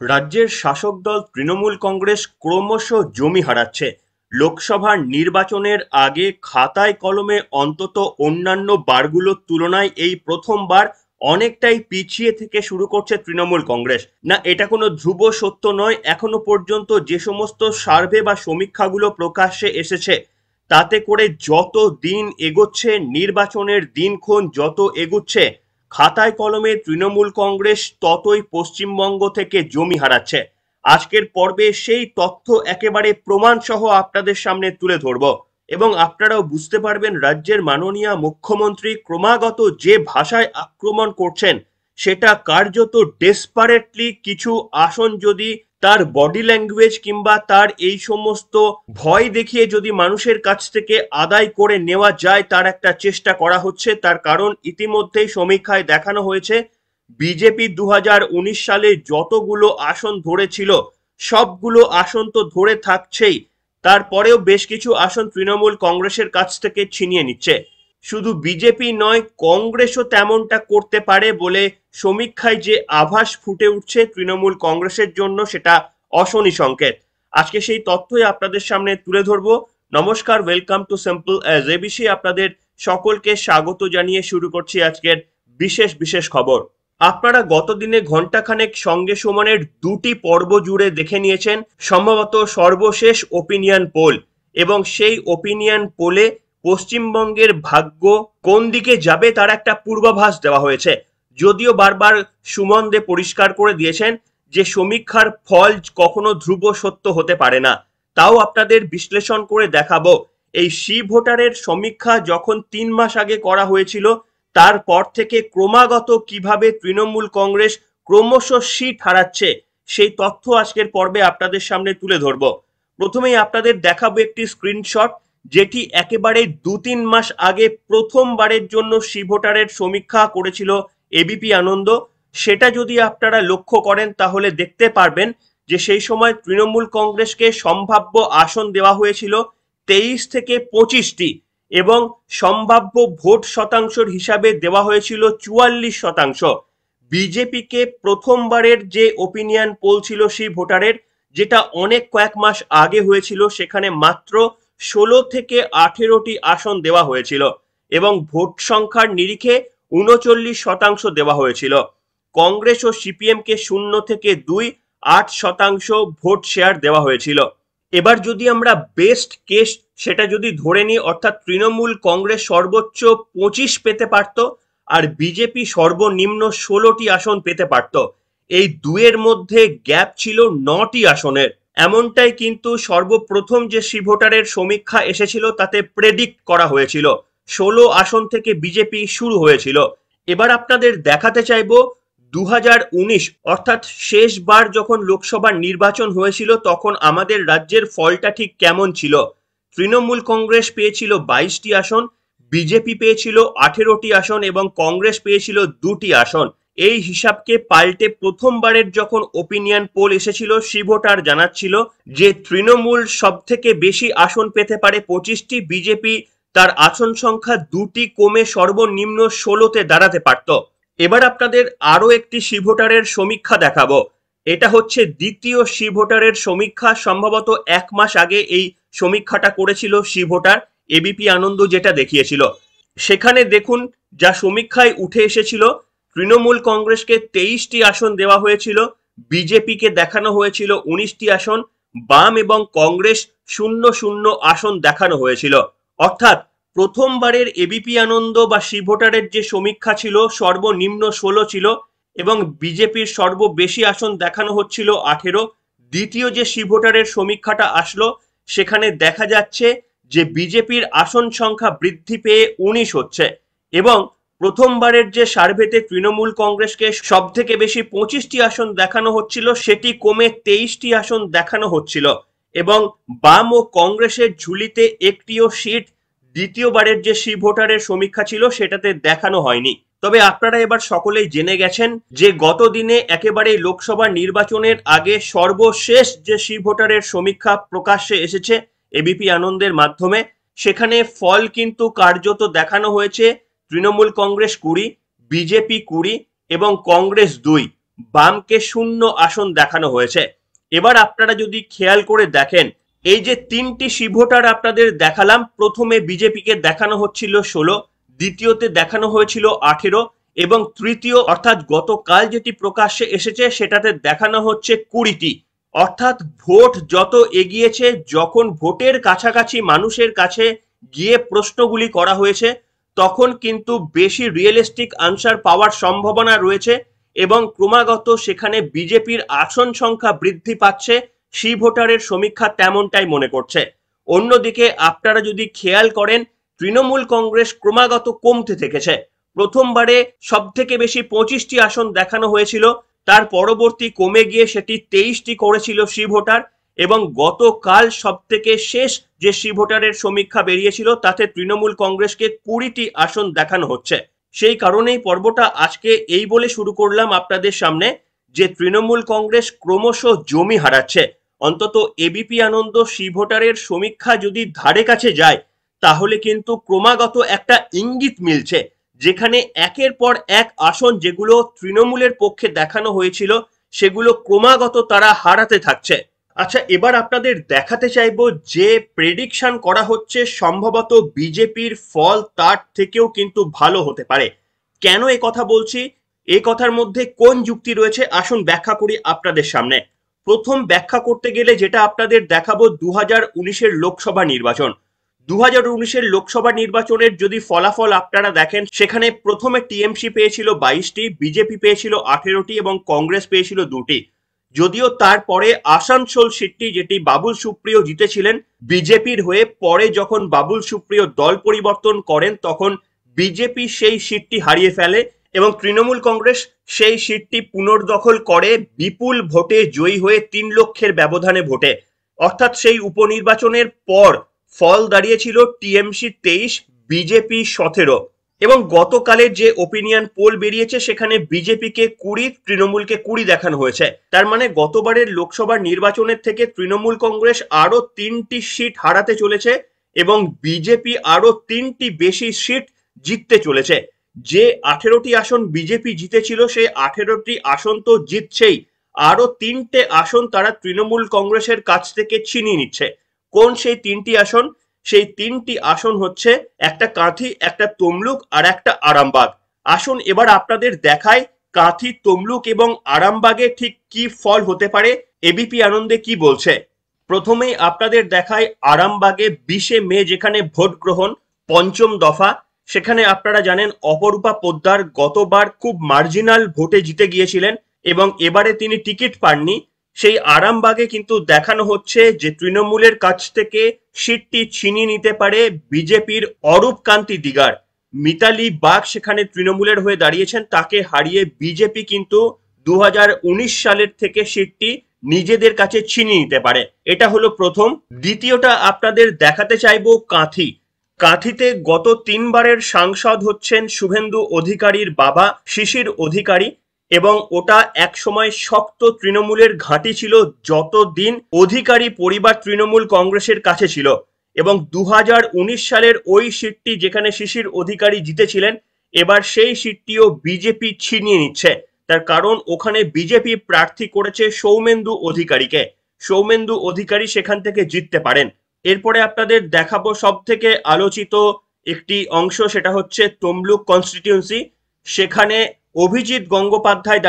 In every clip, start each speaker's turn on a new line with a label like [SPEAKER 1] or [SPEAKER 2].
[SPEAKER 1] রাজ্যের শাসক দল তৃণমূল কংগ্রেস ক্রমশ জমি হারাচ্ছে। লোকসভার নির্বাচনের আগে খাতায় কলমে অন্তত অন্যান্য বারগুলোর তুলনায় এই প্রথমবার অনেকটাই পিছিয়ে থেকে শুরু করছে তৃণমূল কংগ্রেস। না, এটা কোনো ধ্রুব সত্য নয়। এখনো পর্যন্ত যে সমস্ত সার্ভে বা সমীক্ষাগুলো প্রকাশ্যে এসেছে তাতে করে যত দিন এগোচ্ছে, নির্বাচনের দিনক্ষণ যত এগুচ্ছে, খাতায় কলমে তৃণমূল কংগ্রেস ততই পশ্চিমবঙ্গ থেকে জমি হারাচ্ছে। আজকের পর্বে সেই তথ্য একেবারে প্রমাণ সহ আপনাদের সামনে তুলে ধরব এবং আপনারাও বুঝতে পারবেন রাজ্যের মাননীয় মুখ্যমন্ত্রী ক্রমাগত যে ভাষায় আক্রমণ করছেন সেটা কার্যত ডেসপারেটলি কিছু আসন যদি তার বডি ল্যাঙ্গুয়েজ কিংবা তার এই সমস্ত ভয় দেখিয়ে যদি মানুষের কাছ থেকে আদায় করে নেওয়া যায় তার একটা চেষ্টা করা হচ্ছে। তার কারণ ইতিমধ্যেই সমীক্ষায় দেখানো হয়েছে বিজেপি 2019 সালে যতগুলো আসন ধরেছিল সবগুলো আসন তো ধরে থাকছেই, তারপরেও বেশ কিছু আসন তৃণমূল কংগ্রেসের কাছ থেকে ছিনিয়ে নিচ্ছে। শুধু বিজেপি নয়, কংগ্রেসও তেমনটা করতে পারে বলে সমীক্ষায় যে আভাস ফুটে উঠছে তৃণমূল কংগ্রেসের জন্য সেটা অশনি সংকেত। আজকে সেই তথ্যই আপনাদের সামনে তুলে ধরবো। নমস্কার, welcome to simple as ABC. আপনাদের সকলকে স্বাগত জানিয়ে শুরু করছি আজকের বিশেষ বিশেষ খবর। আপনারা গতদিনে ঘন্টাখানেক সঙ্গে সুমনের দুটি পর্ব জুড়ে দেখে নিয়েছেন সম্ভবত সর্বশেষ ওপিনিয়ন পোল, এবং সেই ওপিনিয়ন পোলে পশ্চিমবঙ্গের ভাগ্য কোন দিকে যাবে তার একটা পূর্বাভাস দেওয়া হয়েছে। যদিও বারবার সুমন দে পরিষ্কার করে দিয়েছেন যে সমীক্ষার ফল কখনো ধ্রুব সত্য হতে পারে না, তাও আপনাদের বিশ্লেষণ করে দেখাবো এই সি ভোটারের সমীক্ষা যখন 3 মাস আগে করা হয়েছিল তারপর থেকে ক্রমাগত কিভাবে তৃণমূল কংগ্রেস ক্রমশ সিট হারাচ্ছে সেই তথ্য আজকের পর্বে আপনাদের সামনে তুলে ধরবো। প্রথমেই আপনাদের দেখাবো একটি স্ক্রিনশট যেটি একেবারে 2-3 মাস আগে প্রথমবারের জন্য সি ভোটারের সমীক্ষা করেছিল এবিপি আনন্দ। সেটা যদি আপনারা লক্ষ্য করেন তাহলে দেখতে পারবেন যে সেই সময় তৃণমূল কংগ্রেসকে সম্ভাব্য আসন দেওয়া হয়েছিল 23 থেকে 25টি এবং সম্ভাব্য ভোট শতাংশের হিসাবে দেওয়া হয়েছিল 44%। বিজেপিকে প্রথমবারের যে ওপিনিয়ন পোল ছিল সেই ভোটারের, যেটা অনেক কয়েক মাস আগে হয়েছিল, সেখানে মাত্র 16 থেকে 18টি আসন দেওয়া হয়েছিল এবং ভোট সংখ্যার নিরিখে 39% দেওয়া হয়েছিল। কংগ্রেস ও সিপিএম কে 0 থেকে 2, 8% ভোট শেয়ার দেওয়া হয়েছিল। এবার যদি আমরা বেস্ট কেস সেটা যদি ধরে নিই, অর্থাৎ তৃণমূল কংগ্রেস সর্বোচ্চ 25 পেতে পারত আর বিজেপি সর্বনিম্ন 16টি আসন পেতে পারত। এই দুয়ের মধ্যে গ্যাপ ছিল 9টি আসনের। এমনটাই কিন্তু সর্বপ্রথম যে সি ভোটারের সমীক্ষা এসেছিল তাতে প্রেডিক্ট করা হয়েছিল। 16 আসন থেকে বিজেপি শুরু হয়েছিল। এবার আপনাদের দেখাতে চাইবো 2019 অর্থাৎ শেষবার যখন লোকসভা নির্বাচন হয়েছিল তখন আমাদের রাজ্যের ফলটা ঠিক কেমন ছিল। তৃণমূল কংগ্রেস পেয়েছিল 22টি আসন, বিজেপি পেয়েছিল 18টি আসন এবং কংগ্রেস পেয়েছিল 2টি আসন। এই হিসাবকে পাল্টে প্রথমবারের যখন ওপিনিয়ন পোল এসেছিল সি ভোটার জানাচ্ছিল যে তৃণমূল সব থেকে বেশি আসন পেতে পারে 25টি, বিজেপি তার আসন সংখ্যা 2টি কমে সর্বনিম্ন 16তে দাঁড়াতে পারত। এবার আপনাদের আরো একটি সি ভোটারের সমীক্ষা দেখাবো। এটা হচ্ছে দ্বিতীয় সি ভোটারের সমীক্ষা। সম্ভবত 1 মাস আগে এই সমীক্ষাটা করেছিল সি ভোটার এবিপি আনন্দ, যেটা দেখিয়েছিল। সেখানে দেখুন যা সমীক্ষায় উঠে এসেছিল, তৃণমূল কংগ্রেসকে 23টি আসন দেওয়া হয়েছিল, বিজেপিকে দেখানো হয়েছিল 19টি আসন, বাম এবং কংগ্রেস 0-0 আসন দেখানো হয়েছিল। অর্থাৎ প্রথমবারের এবিপি আনন্দ বা সি ভোটারের যে সমীক্ষা ছিল সর্বনিম্ন 16 ছিল এবং বিজেপির সর্ববেশি আসন দেখানো হচ্ছিল 18। দ্বিতীয় যে সি ভোটারের সমীক্ষাটা আসলো সেখানে দেখা যাচ্ছে যে বিজেপির আসন সংখ্যা বৃদ্ধি পেয়ে 19 হচ্ছে এবং প্রথমবারের যে সার্ভেতে তৃণমূল কংগ্রেসকে সব থেকে বেশি 25টি আসন দেখানো হচ্ছিল সেটি কমে 23টি আসন দেখানো হচ্ছিল এবং বাম ও কংগ্রেসের ঝুলিতে একটিও সিট দ্বিতীয়বারের যে সি ভোটারের সমীক্ষা ছিল সেটাতে দেখানো হয়নি। তবে আপনারা এবার সকলেই জেনে গেছেন যে গত দিনে একেবারে লোকসভা নির্বাচনের আগে সর্বশেষ যে সি ভোটারের সমীক্ষা প্রকাশ্যে এসেছে এবিপি আনন্দের মাধ্যমে, সেখানে ফল কিন্তু কার্যত দেখানো হয়েছে তৃণমূল কংগ্রেস 20, বিজেপি 20 এবং কংগ্রেস 2। বামকে 0 আসন দেখানো হয়েছে। এবার আপনারা যদি খেয়াল করে দেখেন, এই যে 3টি শিভোটার আপনাদের দেখালাম, প্রথমে বিজেপিকে দেখানো হচ্ছিল 16, দ্বিতীয়তে দেখানো হয়েছিল 18 এবং তৃতীয় অর্থাৎ গতকাল যেটি প্রকাশ্যে এসেছে সেটাতে দেখানো হচ্ছে 20টি। অর্থাৎ ভোট যত এগিয়েছে, যখন ভোটের কাছাকাছি মানুষের কাছে গিয়ে প্রশ্নগুলি করা হয়েছে, তখন কিন্তু বেশি রিয়েলিস্টিক আনসার পাওয়ার সম্ভাবনা রয়েছে এবং ক্রমাগত সেখানে বিজেপির আসন সংখ্যা বৃদ্ধি পাচ্ছে, সেই ভোটারের সমীক্ষা তেমনটাই মনে করছে। অন্যদিকে আপনারা যদি খেয়াল করেন, তৃণমূল কংগ্রেস ক্রমাগত কমতে থেকেছে। প্রথমবারে সব থেকে বেশি 25টি আসন দেখানো হয়েছিল, তার পরবর্তী কমে গিয়ে সেটি 23টি করেছিল সেই ভোটার এবং গতকাল সব থেকে শেষ যে সেই ভোটারের সমীক্ষা বেরিয়েছিল তাতে তৃণমূল কংগ্রেসকে 20টি আসন দেখানো হচ্ছে। সেই কারণেই পর্বটা আজকে এই বলে শুরু করলাম আপনাদের সামনে যে তৃণমূল কংগ্রেস ক্রমশ জমি হারাচ্ছে। অন্তত এবিপি আনন্দ সেই ভোটারের সমীক্ষা যদি ধারে কাছে যায়, তাহলে কিন্তু ক্রমাগত একটা ইঙ্গিত মিলছে, যেখানে একের পর এক আসন যেগুলো তৃণমূলের পক্ষে দেখানো হয়েছিল সেগুলো ক্রমাগত তারা হারাতে থাকছে। আচ্ছা, এবার আপনাদের দেখাতে চাইবো যে প্রেডিকশন করা হচ্ছে সম্ভবত বিজেপির ফল তার থেকেও কিন্তু ভালো হতে পারে। কেন এ কথা বলছি, এই কথার মধ্যে কোন যুক্তি রয়েছে, আসুন ব্যাখ্যা করি আপনাদের সামনে। প্রথম ব্যাখ্যা করতে গেলে যেটা আপনাদের দেখাবো 2019-এর লোকসভা নির্বাচন। 2019-এর লোকসভা নির্বাচনের যদি ফলাফল আপনারা দেখেন, সেখানে প্রথমে টিএমসি পেয়েছিল 22টি, বিজেপি পেয়েছিল 18টি এবং কংগ্রেস পেয়েছিল 2টি। যদিও তারপরে আসানসোল সিটটি যেটি বাবুল সুপ্রিয় জিতেছিলেন বিজেপির হয়ে, পরে যখন বাবুল সুপ্রিয় দল পরিবর্তন করেন তখন বিজেপি সেই সিটটি হারিয়ে ফেলে এবং তৃণমূল কংগ্রেস সেই সিটটি পুনর্দখল করে বিপুল ভোটে জয়ী হয়ে 3 লক্ষের ব্যবধানে ভোটে। অর্থাৎ সেই উপনির্বাচনের পর ফল দাঁড়িয়েছিল টিএমসি 23, বিজেপি 17 এবং গতকালের যে ওপিনিয়ন পোল বেরিয়েছে সেখানে বিজেপিকে 20, তৃণমূলকে 20 দেখানো হয়েছে। তার মানে গতবারের লোকসভা নির্বাচনের থেকে তৃণমূল কংগ্রেস আরো 3টি সিট হারাতে চলেছে এবং বিজেপি আরো 3টি বেশি সিট জিততে চলেছে। যে 18টি আসন বিজেপি জিতেছিল সেই 18টি আসন তো জিতছেই, আরো 3টে আসন তারা তৃণমূল কংগ্রেসের কাছ থেকে ছিনিয়ে নিচ্ছে। কোন সেই 3টি আসন? সেই 3টি আসন হচ্ছে একটা কাঁথি, একটা তমলুক আর একটা আরামবাগ। আসুন এবার আপনাদের দেখাই কাঁথি, তমলুক এবং আরামবাগে ঠিক কি ফল হতে পারে, এবিপি আনন্দে কি বলছে। প্রথমেই আপনাদের দেখায় আরামবাগে 20শে মে যেখানে ভোট গ্রহণ, পঞ্চম দফা, সেখানে আপনারা জানেন অপরূপা পোদ্দার গতবার খুব মার্জিনাল ভোটে জিতে গিয়েছিলেন এবং এবারে তিনি টিকিট পাননি। সেই আরামবাগে কিন্তু দেখানো হচ্ছে যে তৃণমূলের কাছ থেকে সিটটি ছিনিয়ে নিতে পারে বিজেপির অরূপ কান্তি দিগার। মিতালি বাগ সেখানে তৃণমূলের হয়ে দাঁড়িয়েছেন, তাকে হারিয়ে বিজেপি কিন্তু 2019 সালের থেকে সিটটি নিজেদের কাছে ছিনিয়ে নিতে পারে। এটা হলো প্রথম। দ্বিতীয়টা আপনাদের দেখাতে চাইবো কাঁথি। কাঁথিতে গত 3বারের সাংসদ হচ্ছেন শুভেন্দু অধিকারীর বাবা শিশির অধিকারী এবং ওটা এক সময় শক্ত তৃণমূলের ঘাঁটি ছিল যতদিন অধিকারী পরিবার তৃণমূল কংগ্রেসের কাছে ছিল এবং 2019 সালের ওই সিটটি যেখানে শিশির অধিকারী জিতেছিলেন, এবার সেই সিটটিও বিজেপি ছিনিয়ে নিচ্ছে। তার কারণ ওখানে বিজেপি প্রার্থী করেছে সৌমেন্দু অধিকারীকে। সৌমেন্দু অধিকারী সেখান থেকে জিততে পারেন। এরপরে আপনাদের দেখাবো সব থেকে আলোচিত একটি অংশ, সেটা হচ্ছে তমলুক কনস্টিটিউয়েন্সি। সেখানে অভিজিৎ গঙ্গোপাধ্যায়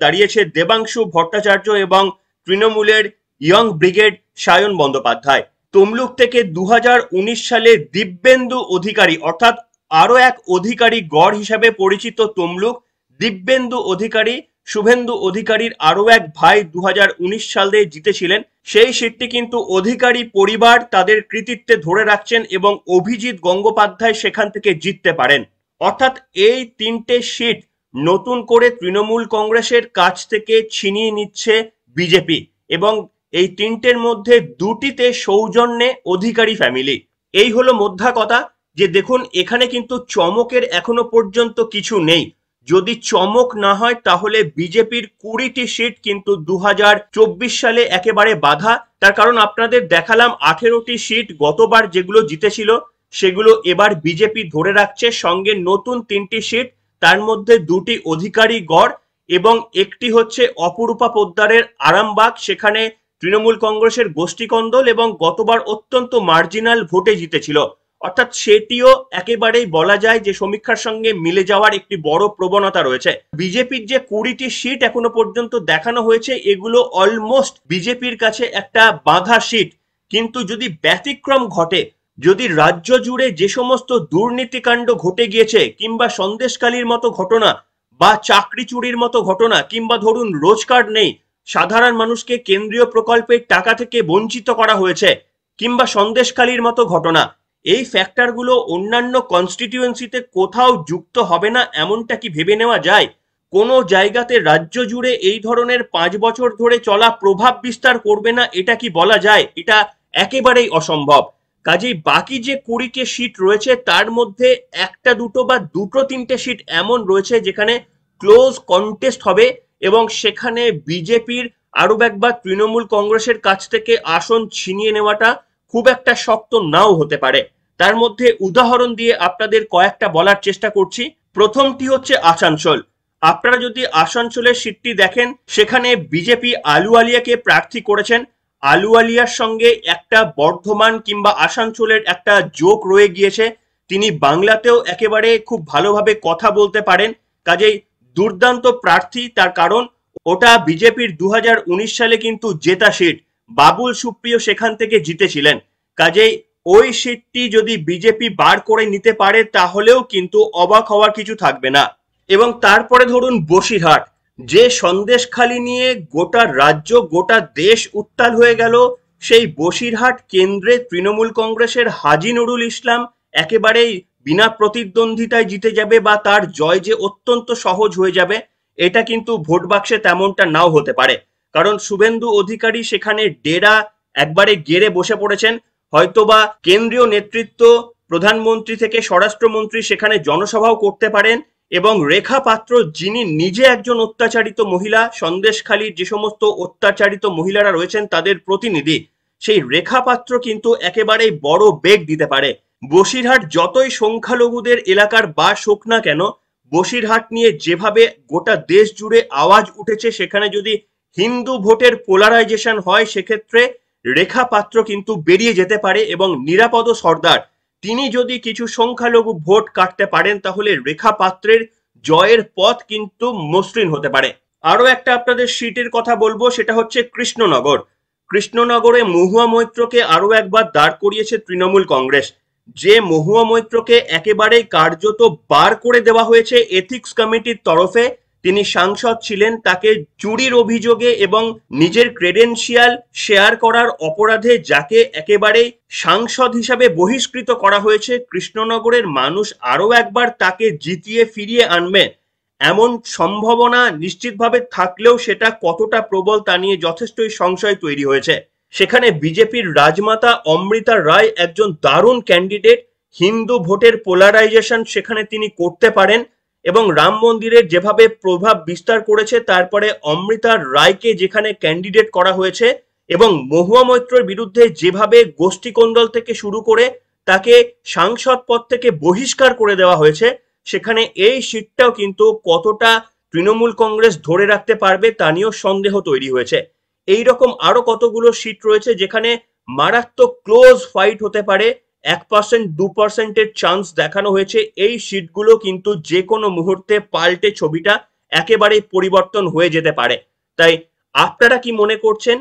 [SPEAKER 1] দাঁড়িয়েছে দেবাংশু ভট্টাচার্য এবং তৃণমূলের ইয়ং ব্রিগেড সায়ন বন্দ্যোপাধ্যায়। তমলুক থেকে 2019 সালে দিব্যেন্দু অধিকারী অর্থাৎ আরো এক অধিকারী গড় হিসাবে পরিচিত তমলুক, দিব্যেন্দু অধিকারী শুভেন্দু অধিকারীর আরো এক ভাই 2019 সালে জিতেছিলেন। সেই সিটটি কিন্তু অধিকারী পরিবার তাদের কৃতিত্বে ধরে রাখছেন এবং অভিজিৎ গঙ্গোপাধ্যায় সেখান থেকে জিততে পারেন। অর্থাৎ এই 3টে সিট নতুন করে তৃণমূল কংগ্রেসের কাছ থেকে ছিনিয়ে নিচ্ছে বিজেপি এবং এই 3টের মধ্যে 2টিতে সৌজন্যে অধিকারী ফ্যামিলি। এই হলো মোদ্দা কথা, যে দেখুন এখানে কিন্তু চমকের এখনো পর্যন্ত কিছু নেই। যদি চমক না হয় তাহলে বিজেপির 20টি সিট কিন্তু 2024 সালে একেবারে বাধা। তার কারণ আপনাদের দেখালাম 18টি সিট গতবার যেগুলো জিতেছিল সেগুলো এবার বিজেপি ধরে রাখছে, সঙ্গে নতুন 3টি সিট, তার মধ্যে 2টি অধিকারী গড় এবং একটি হচ্ছে অপরূপা পোদ্দারের আরামবাগ, সেখানে তৃণমূল কংগ্রেসের গোষ্ঠীকন্দল এবং গতবার অত্যন্ত মার্জিনাল ভোটে জিতেছিল। অর্থাৎ সেটিও একেবারেই বলা যায় যে সমীক্ষার সঙ্গে মিলে যাওয়ার একটি বড় প্রবণতা রয়েছে। বিজেপির যে 20টি সিট এখনো পর্যন্ত দেখানো হয়েছে, এগুলো অলমোস্ট বিজেপির কাছে একটা বাঁধা সিট। কিন্তু যদি ব্যতিক্রম ঘটে, যদি রাজ্য জুড়ে যে সমস্ত দুর্নীতিকাণ্ড ঘটে গিয়েছে, কিংবা সন্দেশখালির মতো ঘটনা, বা চাকরি চুরির মতো ঘটনা, কিংবা ধরুন রোজগার নেই, সাধারণ মানুষকে কেন্দ্রীয় প্রকল্পের টাকা থেকে বঞ্চিত করা হয়েছে, কিংবা সন্দেশখালির মতো ঘটনা, এই ফ্যাক্টরগুলো অন্যান্য কনস্টিটিউয়েন্সিতে কোথাও যুক্ত হবে না এমনটা কি ভেবে নেওয়া যায়? কোনো জায়গাতে রাজ্য জুড়ে এই ধরনের 5 বছর ধরে চলা প্রভাব বিস্তার করবে না, এটা কি বলা যায়? এটা একেবারেই অসম্ভব। কাজেই বাকি যে 20টি সিট রয়েছে তার মধ্যে একটা দুটো বা দুটো তিনটে সিট এমন রয়েছে যেখানে ক্লোজ কন্টেস্ট হবে, এবং সেখানে বিজেপির আরো একবার তৃণমূল কংগ্রেসের কাছ থেকে আসন ছিনিয়ে নেওয়াটা খুব একটা শক্ত নাও হতে পারে। তার মধ্যে উদাহরণ দিয়ে আপনাদের কয়েকটা বলার চেষ্টা করছি। প্রথমটি হচ্ছে আসানসোল। আপনারা যদি আসানসোলের সিটটি দেখেন, সেখানে বিজেপি আলুওয়ালিয়াকে প্রার্থী করেছেন। আলুওয়ালিয়ার সঙ্গে একটা বর্ধমান কিংবা আসানসোলের একটা যোগ রয়ে গিয়েছে। তিনি বাংলাতেও একেবারে খুব ভালোভাবে কথা বলতে পারেন, কাজেই দুর্দান্ত প্রার্থী। তার কারণ ওটা বিজেপির 2019 সালে কিন্তু জেতা সিট, বাবুল সুপ্রিয় সেখান থেকে জিতেছিলেন। কাজেই ওই সিটটি যদি বিজেপি বার করে নিতে পারে তাহলেও কিন্তু অবাক হওয়ার কিছু থাকবে না। এবং তারপরে ধরুন বসিরহাট, যে সন্দেশখালি নিয়ে গোটা রাজ্য গোটা দেশ উত্তাল হয়ে গেল, সেই বসিরহাট কেন্দ্রে তৃণমূল কংগ্রেসের হাজী নুরুল ইসলাম একেবারেই বিনা প্রতিদ্বন্দ্বিতায় জিতে যাবে, বা তার জয় যে অত্যন্ত সহজ হয়ে যাবে, এটা কিন্তু ভোট বাক্সে তেমনটা নাও হতে পারে। কারণ শুভেন্দু অধিকারী সেখানে ডেরা একবারে গেড়ে বসে পড়েছেন। হয়তোবা কেন্দ্রীয় নেতৃত্ব, প্রধানমন্ত্রী থেকে স্বরাষ্ট্রমন্ত্রী সেখানে জনসভাও করতে পারেন, এবং রেখা পাত্র যিনি নিজে একজন অত্যাচারিত মহিলা, সন্দেশখালীর যে সমস্ত অত্যাচারিত মহিলারা রয়েছেন তাদের প্রতিনিধি, সেই রেখা পাত্র কিন্তু একেবারেই বড় বেগ দিতে পারে। বসিরহাট যতই সংখ্যালঘুদের এলাকার বাস হোক না কেন, বসিরহাট নিয়ে যেভাবে গোটা দেশ জুড়ে আওয়াজ উঠেছে, সেখানে যদি হিন্দু ভোটের পোলারাইজেশন হয়, সেক্ষেত্রে রেখা পাত্র কিন্তু বেরিয়ে যেতে পারে, এবং নিরাপদ সর্দার তিনি যদি কিছু সংখ্যালঘু ভোট কাটতে পারেন, তাহলে রেখা পাত্রের জয়ের পথ কিন্তু মসৃণ হতে পারে। আরো একটা আপনাদের সিটের কথা বলবো, সেটা হচ্ছে কৃষ্ণনগর। কৃষ্ণনগরে মহুয়া মৈত্রকে আরো একবার দাঁড় করিয়েছে তৃণমূল কংগ্রেস। যে মহুয়া মৈত্রকে একেবারেই কার্যত বার করে দেওয়া হয়েছে এথিক্স কমিটির তরফে, তিনি সাংসদ ছিলেন, তাকে চুরির অভিযোগে এবং নিজের ক্রেডেনশিয়াল শেয়ার করার অপরাধে যাকে একেবারে সাংসদ হিসাবে বহিষ্কৃত করা হয়েছে, কৃষ্ণনগরের মানুষ আরো একবার তাকে জিতিয়ে ফিরিয়ে আনবে এমন সম্ভাবনা নিশ্চিতভাবে থাকলেও সেটা কতটা প্রবল তা নিয়ে যথেষ্টই সংশয় তৈরি হয়েছে। সেখানে বিজেপির রাজমাতা অমৃতা রায় একজন দারুণ ক্যান্ডিডেট। হিন্দু ভোটের পোলারাইজেশন সেখানে তিনি করতে পারেন, এবং রাম মন্দিরের যেভাবে প্রভাব বিস্তার করেছে, তারপরে অমৃতা রায়কে যেখানে ক্যান্ডিডেট করা হয়েছে, এবং মহুয়া মৈত্রর বিরুদ্ধে যেভাবে গোষ্ঠীকন্দল থেকে শুরু করে তাকে সাংসদ পদ থেকে বহিষ্কার করে দেওয়া হয়েছে, সেখানে এই সিটটাও কিন্তু কতটা তৃণমূল কংগ্রেস ধরে রাখতে পারবে তা নিয়েও সন্দেহ তৈরি হয়েছে। এইরকম আরো কতগুলো সিট রয়েছে যেখানে মারাত্মক ক্লোজ ফাইট হতে পারে, 1% 2%-এর চান্স দেখানো হয়েছে। এই সিটগুলো কিন্তু যে কোনো মুহূর্তে পাল্টে ছবিটা একেবারেই পরিবর্তন হয়ে যেতে পারে। তাই আপনারা কি মনে করছেন,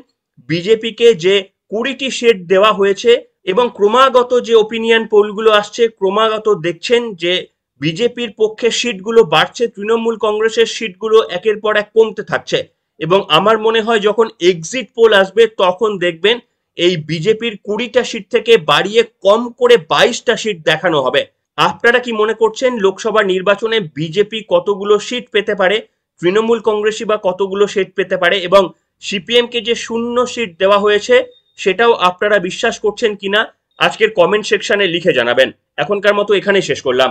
[SPEAKER 1] বিজেপিকে যে 20টি সিট দেওয়া হয়েছে, এবং ক্রমাগত যে ওপিনিয়ন পোলগুলো আসছে, ক্রমাগত দেখছেন যে বিজেপির পক্ষে সিটগুলো বাড়ছে, তৃণমূল কংগ্রেসের সিটগুলো একের পর এক কমতে থাকছে, এবং আমার মনে হয় যখন এক্সিট পোল আসবে তখন দেখবেন এই বিজেপির 20টা সিট থেকে বাড়িয়ে কম করে 22টা সিট দেখানো হবে। আপনারা কি মনে করছেন লোকসভা নির্বাচনে বিজেপি কতগুলো সিট পেতে পারে, তৃণমূল কংগ্রেসই বা কতগুলো সিট পেতে পারে, এবং সিপিএম কে যে 0 সিট দেওয়া হয়েছে সেটাও আপনারা বিশ্বাস করছেন কিনা আজকের কমেন্ট সেকশনে লিখে জানাবেন। এখনকার মতো এখানেই শেষ করলাম।